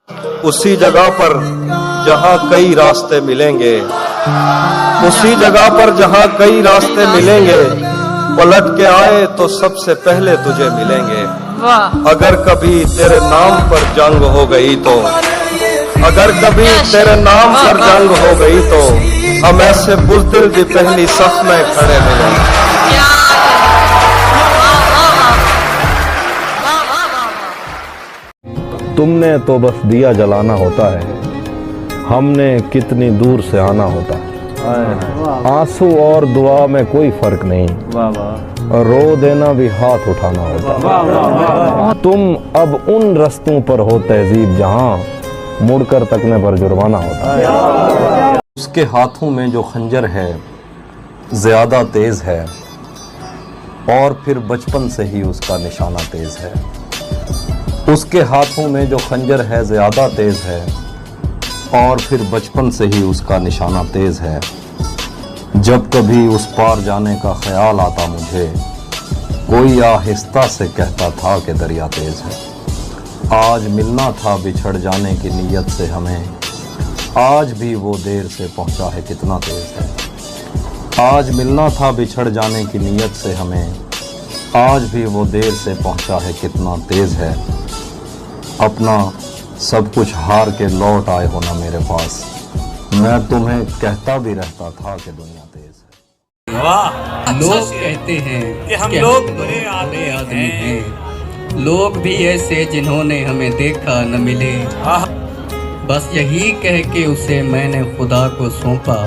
उसी जगह पर जहां कई रास्ते मिलेंगे, उसी जगह पर जहां कई रास्ते मिलेंगे, पलट के आए तो सबसे पहले तुझे मिलेंगे। अगर कभी तेरे नाम पर जंग हो गई तो, अगर कभी तेरे नाम पर जंग हो गई तो हम ऐसे बुज़दिल भी पहली सफ में खड़े मिलेंगे। तुमने तो बस दिया जलाना होता है, हमने कितनी दूर से आना होता है। आंसू और दुआ में कोई फर्क नहीं, रो देना भी हाथ उठाना होता है। तुम अब उन रस्तों पर हो तहजीब जहां मुड़कर तकने पर जुर्माना होता है। उसके हाथों में जो खंजर है ज्यादा तेज है, और फिर बचपन से ही उसका निशाना तेज है। उसके हाथों में जो खंजर है ज्यादा तेज है, और फिर बचपन से ही उसका निशाना तेज है। जब कभी उस पार जाने का ख्याल आता मुझे, कोई आहिस्ता से कहता था कि दरिया तेज है। आज मिलना था बिछड़ जाने की नीयत से हमें, आज भी वो देर से पहुंचा है कितना तेज है। आज मिलना था बिछड़ जाने की नीयत से हमें, आज भी वो देर से पहुंचा है कितना तेज है। अपना सब कुछ हार के लौट आए हो ना मेरे पास, मैं तुम्हें कहता भी रहता था कि दुनिया तेज है। लोग कहते हैं कि हम लोग बुरे आदमी हैं, लोग भी ऐसे जिन्होंने हमें देखा न मिले। बस यही कह के उसे मैंने खुदा को सौंपा,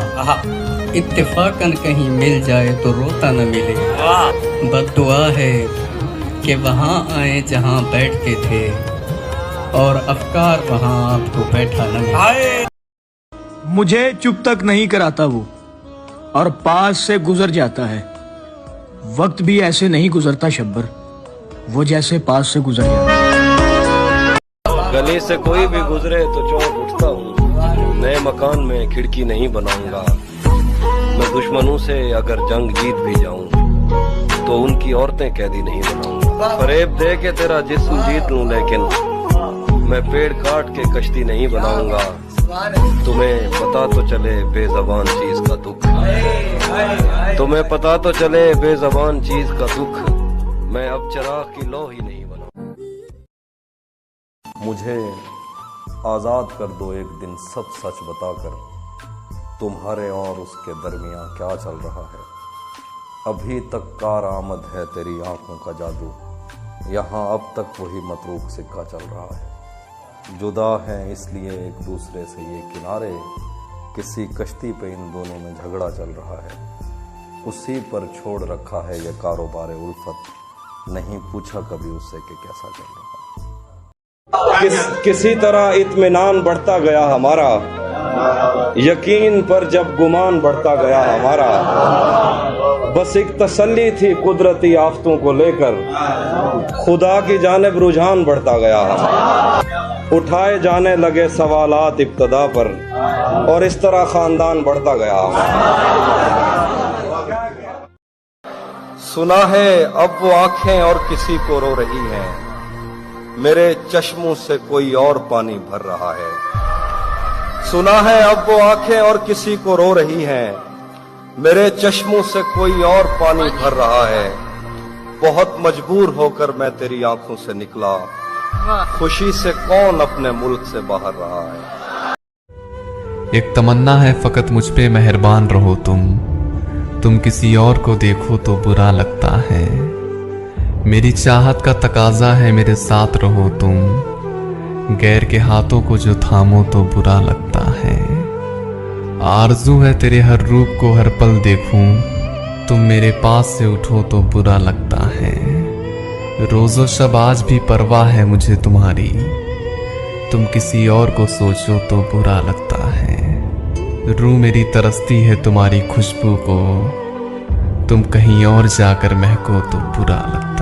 इत्तेफाकन कहीं मिल जाए तो रोता न मिले। बद्दुआ है कि वहाँ आए जहाँ बैठते थे, और अफकार वहाँ आपको बैठा न मिले। मुझे चुप तक नहीं कराता वो, और पास से गुजर जाता है। वक्त भी ऐसे नहीं गुजरता शब्बर, वो जैसे पास से गुजर जाता। गली से कोई भी गुजरे तो चौंक उठता हूँ। नए मकान में खिड़की नहीं बनाऊंगा। मैं दुश्मनों से अगर जंग जीत भी जाऊं तो उनकी औरतें कैदी नहीं बनाऊंगा। फरेब दे के तेरा जिस्म जीत लूं, लेकिन मैं पेड़ काट के कश्ती नहीं बनाऊंगा। तुम्हें पता तो चले बेज़बान चीज का दुख, तुम्हें पता तो चले बेज़बान चीज का दुख। मैं अब चिराग की लौ ही नहीं बनाऊंगा। मुझे आजाद कर दो एक दिन सब सच बताकर, तुम्हारे और उसके दरमियां क्या चल रहा है। अभी तक कार आमद है तेरी आंखों का जादू, यहाँ अब तक वही मतरूक सिक्का चल रहा है। जुदा हैं इसलिए एक दूसरे से ये किनारे, किसी कश्ती पे इन दोनों में झगड़ा चल रहा है। उसी पर छोड़ रखा है ये कारोबार उल्फत, नहीं पूछा कभी उससे कि कैसा चल रहा है। किसी तरह इत्मीनान बढ़ता गया हमारा, यकीन पर जब गुमान बढ़ता गया हमारा। बस एक तसल्ली थी कुदरती आफतों को लेकर, खुदा की जानिब रुझान बढ़ता गया हमारा। उठाए जाने लगे सवालात इब्तदा पर, और इस तरह खानदान बढ़ता गया। सुना है अब वो आंखें और किसी को रो रही हैं, मेरे चश्मों से कोई और पानी भर रहा है। सुना है अब वो आंखें और किसी को रो रही हैं, मेरे चश्मों से कोई और पानी भर रहा है। बहुत मजबूर होकर मैं तेरी आंखों से निकला, खुशी से कौन अपने मुल्क से बाहर रहा है। एक तमन्ना है फकत मुझ पे मेहरबान रहो तुम किसी और को देखो तो बुरा लगता है। मेरी चाहत का तकाजा है मेरे साथ रहो तुम, गैर के हाथों को जो थामो तो बुरा लगता है। आरज़ू है तेरे हर रूप को हर पल देखूं, तुम मेरे पास से उठो तो बुरा लगता है। रोज़ो शब आज भी परवाह है मुझे तुम्हारी, तुम किसी और को सोचो तो बुरा लगता है। रूह मेरी तरसती है तुम्हारी खुशबू को, तुम कहीं और जाकर महको तो बुरा लगता है।